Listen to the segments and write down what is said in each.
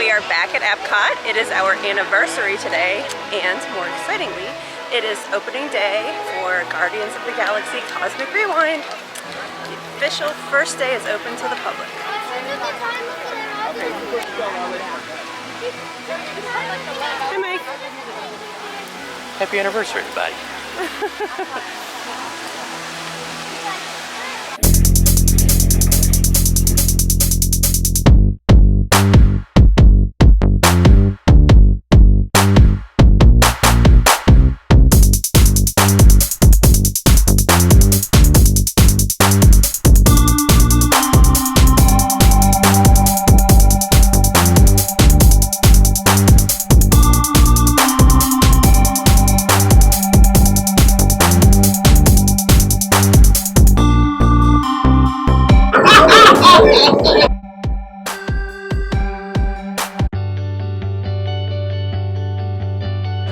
We are back at Epcot. It is our anniversary today, and more excitingly, it is opening day for Guardians of the Galaxy Cosmic Rewind. The official first day is open to the public. Hi, Mike. Happy anniversary, everybody.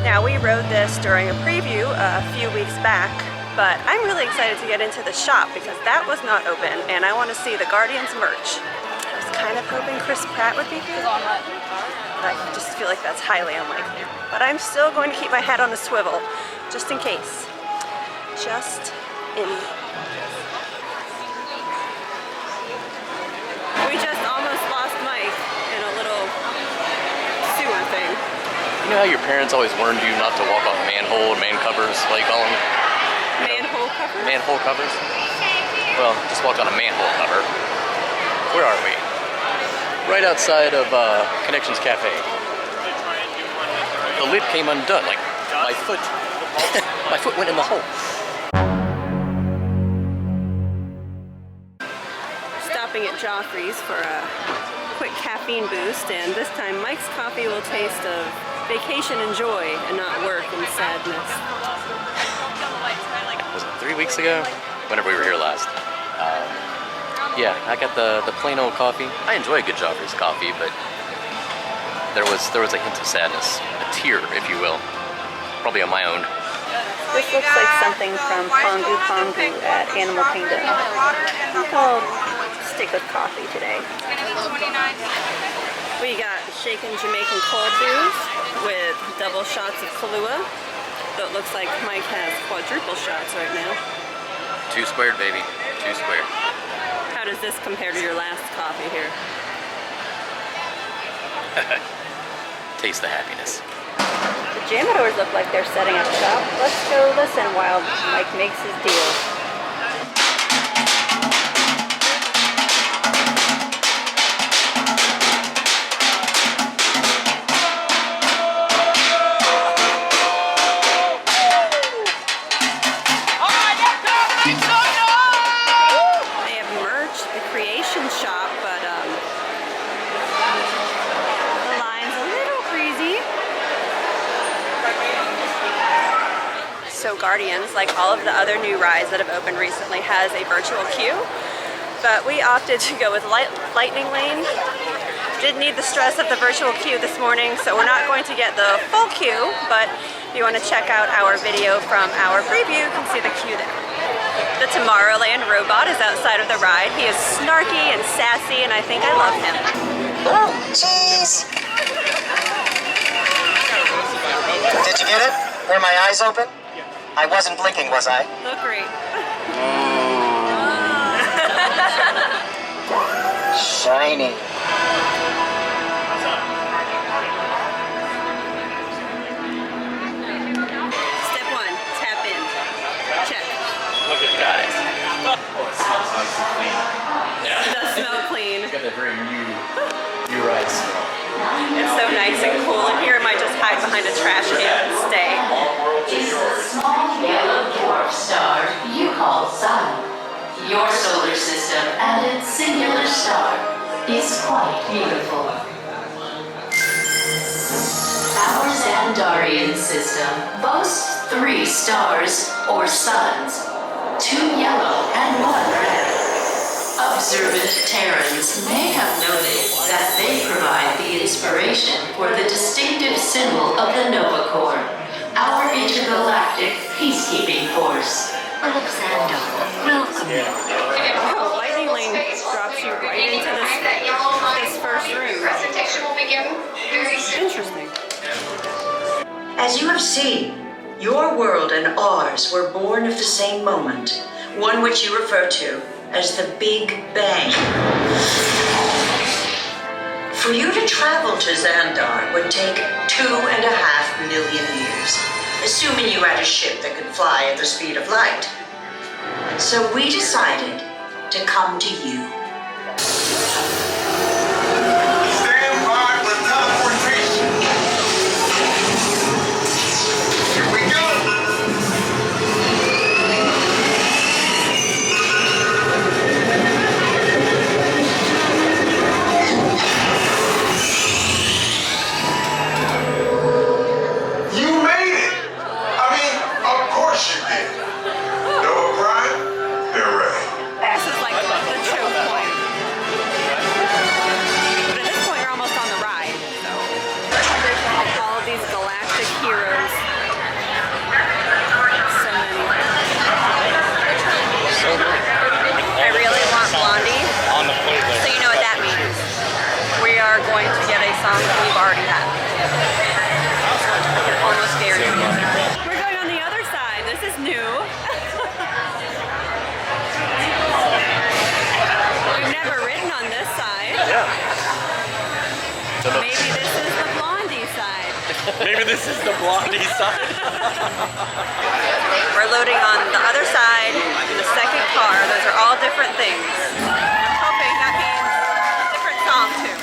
Now, we rode this during a preview a few weeks back, but I'm really excited to get into the shop because that was not open and I want to see the Guardians merch. I was kind of hoping Chris Pratt would be here, but I just feel like that's highly unlikely. But I'm still going to keep my head on a swivel, just in case. Just in case. We just almost lost Mike in a little sewer thing. You know how your parents always warned you not to walk on manhole or man covers, what do you call them? Manhole covers? Manhole covers? Well, just walk on a manhole cover. Where are we? Right outside of Connections Cafe. The lid came undone, like my foot, my foot went in the hole. Stopping at Joffrey's for a quick caffeine boost, and this time Mike's coffee will taste of vacation and joy and not work and sadness. Was it 3 weeks ago? Whenever we were here last. Yeah, I got the plain old coffee. I enjoy a good Joffrey's coffee, but there was a hint of sadness, a tear, if you will, probably on my own. This looks like something from Pongu Pongu at Animal Kingdom. I think I'll stick with coffee today. We got shaken Jamaican cold brews with double shots of Kahlua. So it looks like Mike has quadruple shots right now. 2 squared, baby. 2 squared. How does this compare to your last coffee here? Taste the happiness. The Jamadors look like they're setting up shop. Let's go listen while Mike makes his deal. So Guardians, like all of the other new rides that have opened recently, has a virtual queue, but we opted to go with Lightning Lane. Didn't need the stress of the virtual queue this morning, so we're not going to get the full queue, but if you want to check out our video from our preview, you can see the queue there. The Tomorrowland robot is outside of the ride. He is snarky and sassy, and I think I love him. Oh, jeez. Did you get it? Were my eyes open? I wasn't blinking, was I? Look great. Shiny. Step 1, tap in. Check. Got it. Oh, it smells nice and clean. Yeah. It does smell clean. It's got that very new ride smell. It's so nice and cool in here. I might just hide behind a trash can and stay. Is the small yellow dwarf star you call Sun. Your solar system and its singular star is quite beautiful. Our Xandarian system boasts 3 stars or suns, 2 yellow and 1 red. Observant Terrans may have noted that they provide the inspiration for the distinctive symbol of the Nova Corps, our intergalactic peacekeeping force. Alexander, welcome. Lightning Lane drops you right into this first room. Presentation will begin As you have seen, your world and ours were born of the same moment, one which you refer to as the Big Bang. For you to travel to Xandar would take 2.5 million years, assuming you had a ship that could fly at the speed of light. So we decided to come to you. Stand by for teleportation. Here we go. You made it. I mean, of course you did. Noah Prime, hooray. This is like the choke point. But at this point, we're almost on the ride. So all of these galactic heroes. So many. I really want Blondie. On the playlist. So you know what that means. We are going to get a song that we've already had. I can almost guarantee it. We're going on the other side. This is new. We've never ridden on this side. Yeah. Maybe this is the Blondie side. Maybe this is the Blondie side. We're loading on the other side in the second car. Those are all different things. I'm hoping that means different song too.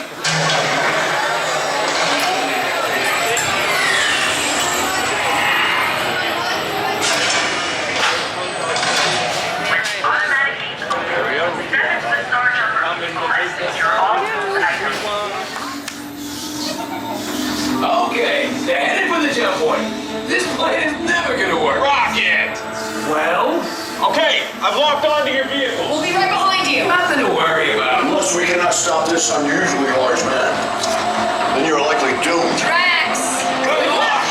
Okay, they're headed for the jump point. This plane is never gonna work. Rocket! Well, Okay, I've locked onto your vehicle. We'll be right behind you. nothing to worry about. Unless we cannot stop this unusually large man, then you're likely doomed. Drax! Good luck.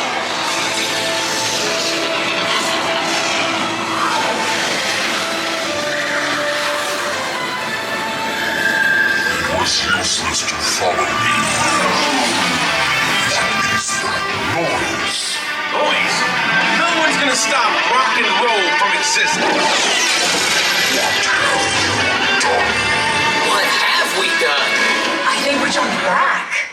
It was useless to follow me. What is that noise? Boys, no one's gonna stop rock and roll from existing. What have we done? I think we're jumping back.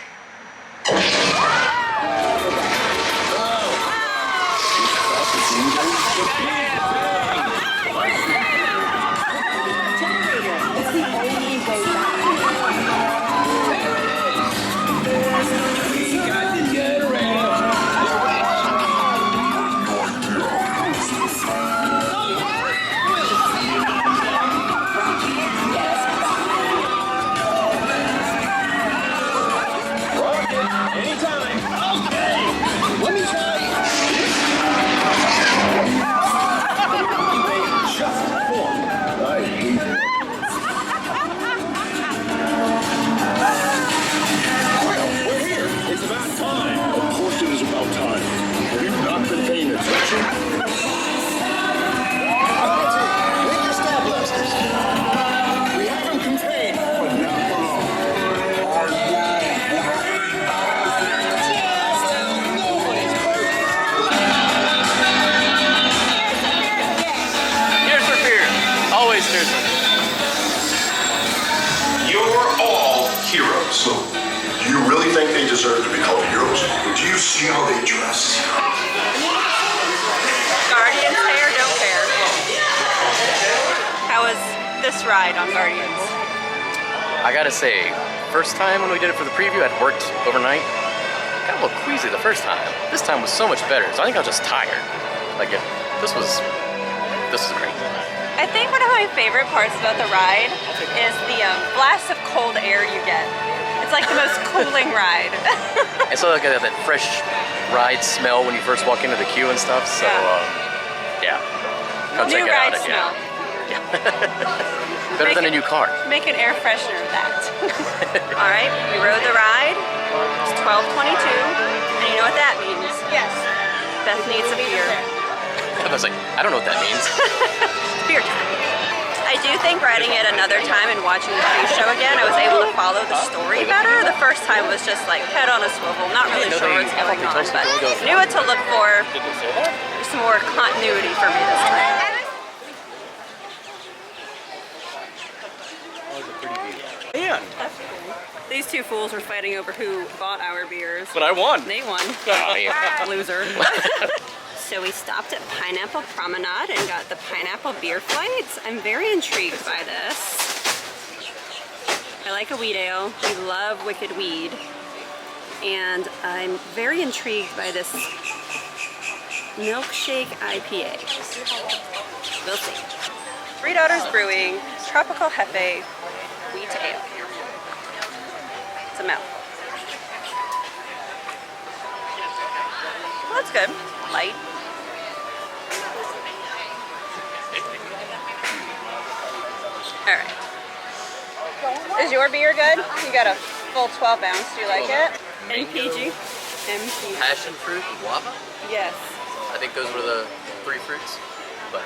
You're all heroes. So, do you really think they deserve to be called heroes? Do you see how they dress? Guardians pay or don't pay? How was this ride on Guardians? I gotta say, first time when we did it for the preview, I'd worked overnight. Got a little queasy the first time. This time was so much better, so I think I was just tired. This was great. I think one of my favorite parts about the ride is the blast of cold air you get. It's like the most cooling ride. And so like that fresh ride smell when you first walk into the queue and stuff. So yeah, come check New it ride out smell. again. Better than a new car. Make an air freshener of that. All right, we rode the ride. It's 12:22, and you know what that means? Yes. Beth needs a beer. I was like, I don't know what that means. Beer time. I I do think riding it another time and watching the pre-show again, I was able to follow the story better. The first time was just like head on a swivel, not really sure what's going on, but knew what to look for. There's some more continuity for me this time. Man, These two fools were fighting over who bought our beers. but I won. They won. Oh, yeah. Loser. So we stopped at Pineapple Promenade and got the pineapple beer flights. I'm very intrigued by this. I like a wheat ale. We love Wicked Weed. And I'm very intrigued by this milkshake IPA. We'll see. Three Daughters Brewing, Tropical Hefe, wheat ale. It's a mouthful. Well, that's good. Light. All right. Is your beer good? You got a full 12 ounce. Do you like it? MPG. MPG. Passion fruit, guava. Yes. I think those were the three fruits. But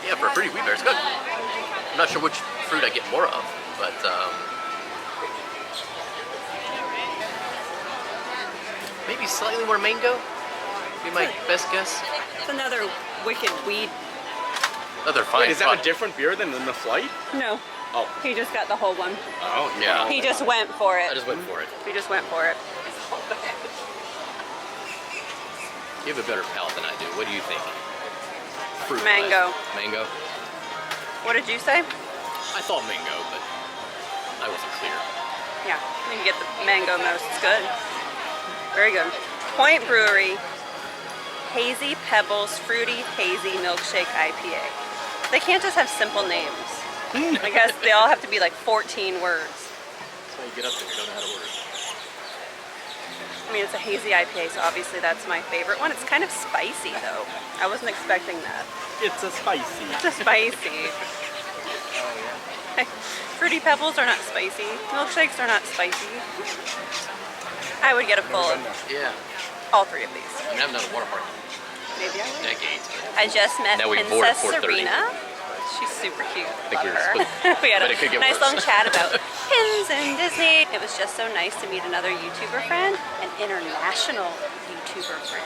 yeah, for a fruity wheat beer, it's good. I'm not sure which fruit I get more of, but maybe slightly more mango. Be my best guess. It's another Wicked Weed. Another fine. Wait, is that a different beer than in the flight? No. Oh. He just got the whole one. Oh, Yeah. He just went for I it. just went for it. He just went for it. You have a better palate than I do. What do you think? Fruit Mango. Mango? What did you say? I thought mango, but I wasn't clear. Yeah, you can get the mango most. It's good. Very good. Point Brewery, Hazy Pebbles Fruity Hazy Milkshake IPA. They can't just have simple names. I guess they all have to be like 14 words. So you get up there, you don't know how to order. I mean, it's a hazy IPA, so obviously that's my favorite one. It's kind of spicy though. I wasn't expecting that. It's a spicy. It's a spicy. Fruity Pebbles are not spicy. Milkshakes are not spicy. I would get a full of Yeah. all three of these. I mean, I haven't done a water park Maybe I in would. decades. I just met Now we board at Princess 4:30. Serena. She's super cute. think we Love were her. split, We had but a it could get nice worse. long chat about pins and Disney. It was just so nice to meet another YouTuber friend, an international YouTuber friend.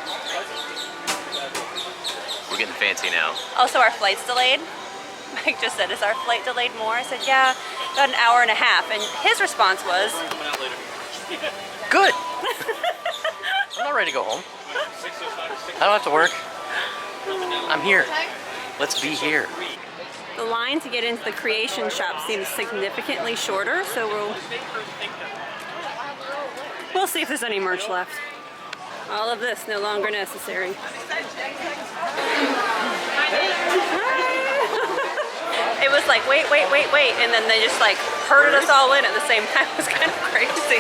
We're getting fancy now. Also, our flight's delayed. Mike just said, is our flight delayed more? I said, yeah, about an hour and a half. And his response was, Good! I'm not ready to go home. I don't have to work. I'm here. Let's be here. the line to get into the creation shop seems significantly shorter, so we'll see if there's any merch left. All of this no longer necessary. It was like, wait, and then they just like herded us all in at the same time. It was kind of crazy.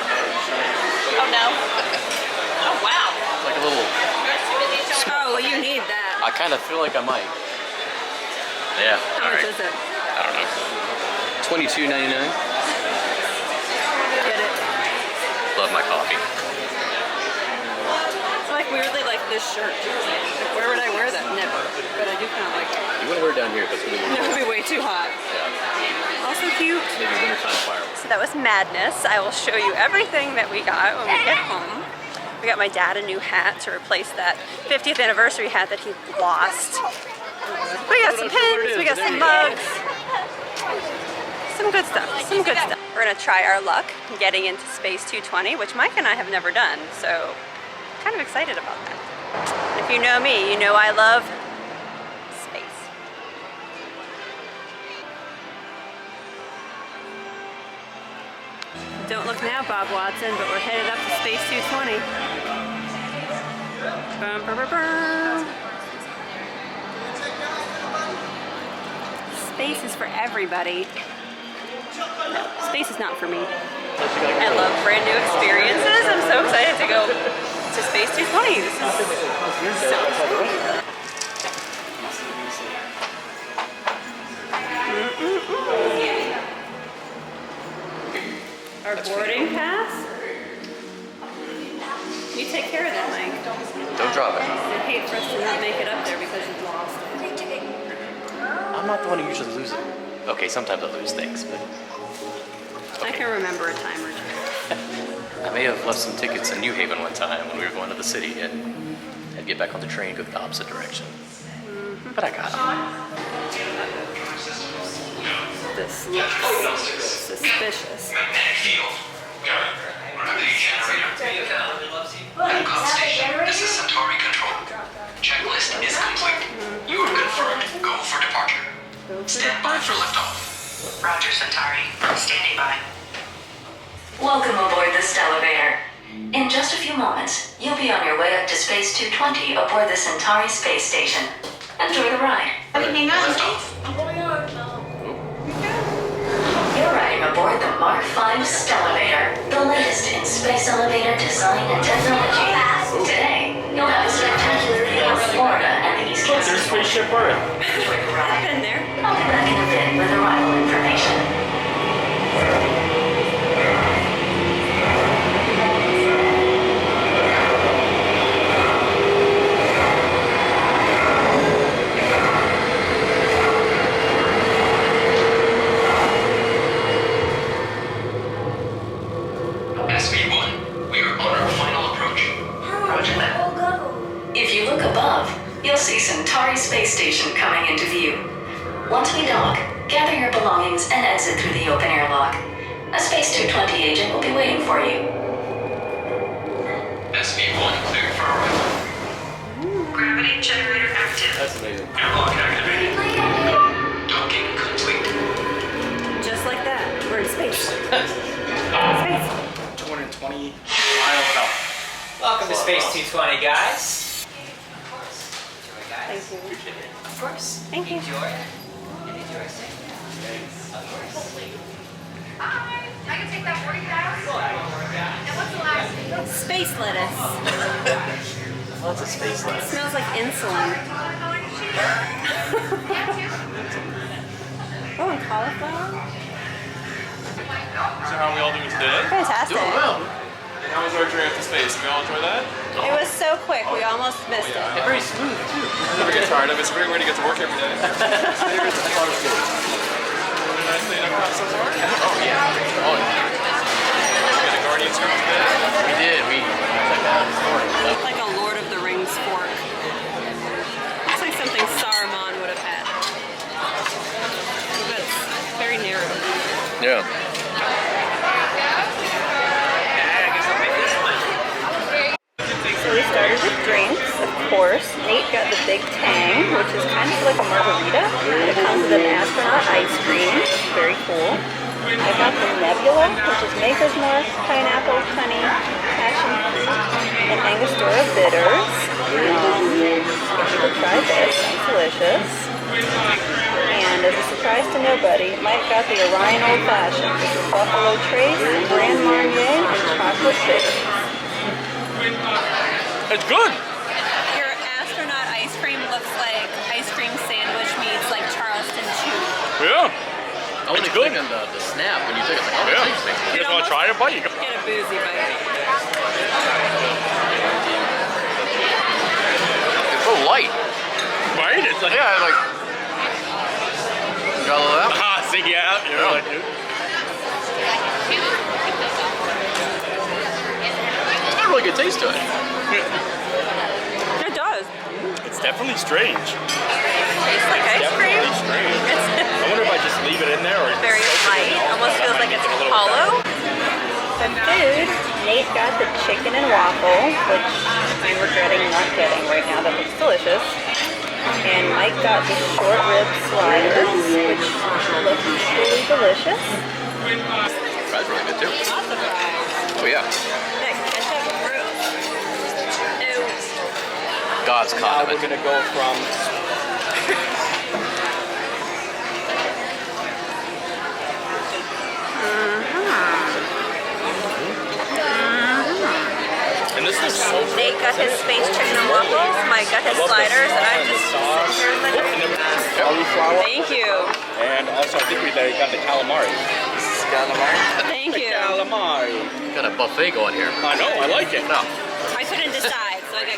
Oh no. Oh wow. It's like a little... Oh, well, you need that. I kind of feel like I might. Yeah. How much is it? I don't know. $22.99. Get it. Love my coffee. It's like weirdly like this shirt. Like, where would I wear that? Never. But I do kind of like it. You want to wear it down here because it's No, really it'd be way too hot. Yeah. Also cute. Maybe wintertime fireworks. So that was madness. I will show you everything that we got when we get home. We got my dad a new hat to replace that 50th anniversary hat that he lost. We got some pins, we got some mugs. Some good stuff, some good stuff. We're gonna try our luck getting into Space 220, which Mike and I have never done, so kind of excited about that. And if you know me, you know I love space. Don't look now, Bob Watson, but we're headed up to Space 220. Bum, bum, bum, bum. Space is for everybody. No, space is not for me. I love brand new experiences. I'm so excited to go to Space 220. This is so exciting. Our boarding pass. You take care of that, Mike. Don't drop it. I'd hate for us to not make it up there because you've lost it. I'm not the one who usually loses it. Okay, sometimes I lose things, but I can remember a time or two. I may have left some tickets in New Haven one time when we were going to the city and I'd get back on the train, go the opposite direction. But I got them. This looks suspicious. Epcot station, this is Centauri Control. Checklist is complete. You are confirmed. Go for departure. Stand by for liftoff. Roger, Centauri. Standing by. Welcome aboard the Stellarator. In just a few moments, you'll be on your way up to Space 220 aboard the Centauri space station. Enjoy the ride. Liftoff. You're riding aboard the Mark V Stellarator, the latest in space elevator design and technology. Today, you'll have a spectacular view of Florida and the East Coast. There's spaceship Earth. Enjoy the ride. I've been there. I'll be back in a bit with arrival information. SV1, we are on our final approach. Roger that. If you look above, you'll see Centauri Space Station coming into view. Once we dock, gather your belongings and exit through the open air lock. A Space 220 agent will be waiting for you. SV1 cleared for arrival. Gravity generator active. That's amazing. Airlock activated. Docking complete. Just like that. We're in space. Space. 220 miles out. Welcome to Space 220, guys. Thank you. Of course. Thank you. Enjoy. And enjoy staying. Of course. Hi, I can take that 40,000. And what's the last thing? Space lettuce. Lots of space It smells like insulin. Oh, and cauliflower? So how are we all doing today? Fantastic. Doing well. How was our journey up to space? Did we all enjoy that? It was so quick, we almost missed it. And very smooth too. I never get tired of it. It's a great way to get to work every day. Favorite part of it. Really nice day in Epcot so far. Oh yeah. Oh yeah. We got a Guardians group today. We did. We checked that out this morning. Like a Lord of the Rings fork. Looks like something Saruman would have had. But it's very narrow. Yeah. So we started with drinks, of course. Nate got the Big Tang, which is kind of like a margarita. It comes with an astronaut ice cream. Very cool. I got the Nebula, which is Maker's Mark, pineapple, honey, passion fruit, and Angostura bitters. We'll try this. It's delicious. And as a surprise to nobody, Mike got the Orion Old Fashioned, which is Buffalo Trace, Grand Marnier, and chocolate bitters. It's good. Your astronaut ice cream looks like ice cream sandwich meets like Charleston chew. Yeah. I was expecting the snap when you took it. Like, oh, Yeah. that's interesting. You guys want to try it, buddy? Get a boozy bite. It's so light. Right? It's like, Yeah, like. Got all that? ah, see, yeah. You know, like, It's got a really good taste to it. It does. it's definitely strange. Tastes like ice cream. Definitely strange. I wonder if I just leave it in there or Very light. Almost feels like it's hollow. For food, Nate got the chicken and waffle, which I'm regretting not getting right now. That looks delicious. And Mike got the short rib sliders, which look equally delicious. Fries really good too. Lots of fries. Oh yeah. That ketchup fruit. Ew. God's Now we're condiment. gonna go from And this is so good. Nate got his space chicken and waffles. Mike got his sliders, and I'm just sitting here in the cauliflower, Thank you. and also I think we got the calamari. Thank you. Calamari. Got a buffet going here. I know, I like it. No. I couldn't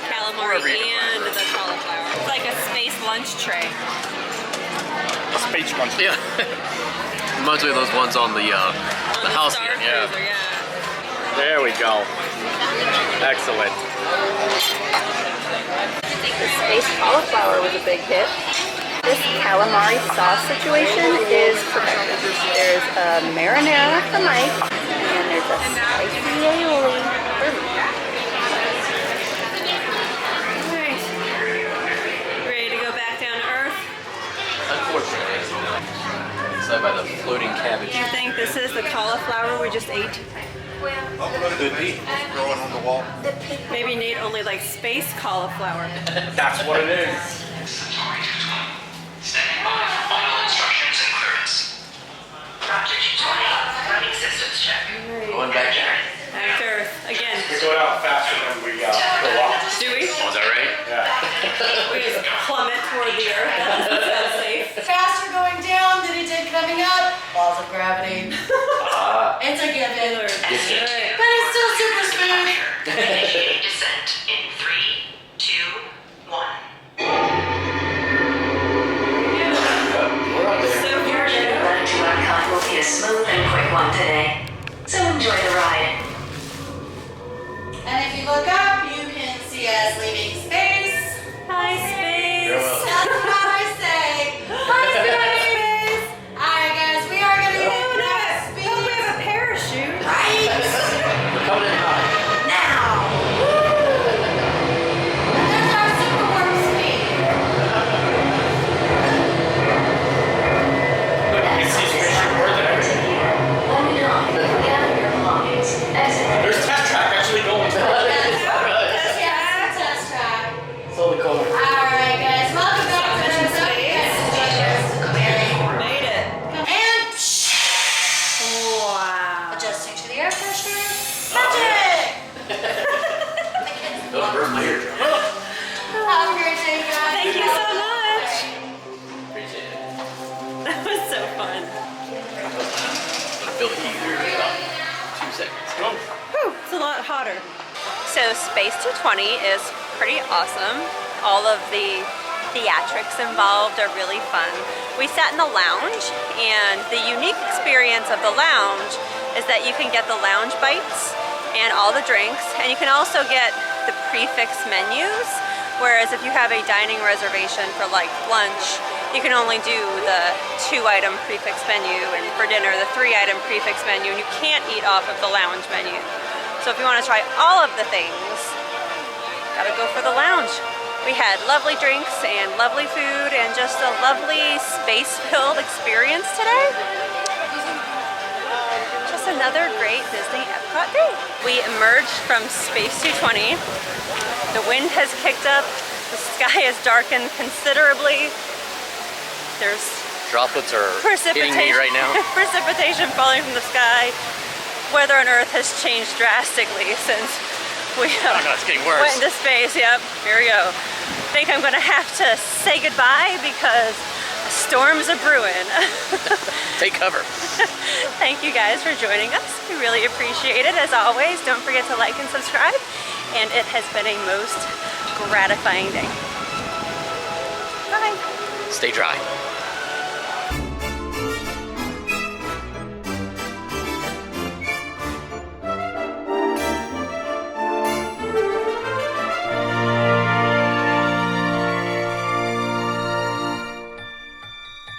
calamari and the cauliflower. It's like a space lunch tray. Space lunch. Yeah. Reminds me of those ones on the house Star here. Yeah. Cruiser, yeah. There we go. Excellent. The space cauliflower was a big hit. This calamari sauce situation is perfect. There's a marinara for Mike, and there's a spicy aioli for me. Alright. Ready to go back down to Earth? Unfortunately. Inside by the floating cabbage. Do you think this is the cauliflower we just ate? Could be. Growing on the wall. Maybe Nate only likes space cauliflower. That's what it is. Centauri 220. Standing by for final instructions and clearance. Roger 220. Running systems check. Going back down. Back to Earth. Again. We're going out faster than we go up. Do we? Oh, is that right? Yeah. We just plummet toward the Earth. That doesn't sound safe. Faster going down than it did coming up. Laws of gravity. It's a given. But it's still super smooth. Initiating descent in 3, 2, 1. So Your journey left to Epcot will be a smooth and quick one today. So enjoy the ride. And if you look up, you can see us leaving space. Hi, space. That's what I say. Hi, space. Alright, guys, we are going to hit next speed. Oh, we have a parachute. Right We're coming in high. now. And there's our super warp speed. Look, you can see spaceship Earth and everything. When you're done, gather your belongings. Exit. There's test track actually going. Yeah, test track. So the color. Alright, guys, welcome back to Mission the space. Made it. And Wow. adjusting to the air pressure. Magic! Don't burn my eardrum. Have a great day, guys. Thank you so much. Appreciate it. That was so fun. Feel the heat here in about 2 seconds. Whew, it's a lot hotter. So Space 220 is pretty awesome. All of the theatrics involved are really fun. We sat in the lounge, and the unique experience of the lounge is that you can get the lounge bites and all the drinks, and you can also get the prefix menus, whereas if you have a dining reservation for like lunch, you can only do the 2-item prefix menu, and for dinner the 3-item prefix menu, and you can't eat off of the lounge menu. So if you want to try all of the things, gotta go for the lounge. We had lovely drinks and lovely food and just a lovely space-filled experience today. Just another great Disney Epcot day. We emerged from Space 220. The wind has kicked up. The sky has darkened considerably. There's Droplets are hitting me right now. precipitation falling from the sky. Weather on Earth has changed drastically since we Oh no, it's getting worse. went into space. Yep, here we go. I think I'm gonna have to say goodbye because storms are brewing. Take cover. Thank you guys for joining us. We really appreciate it. As always, don't forget to like and subscribe. And it has been a most gratifying day. Bye. Stay dry.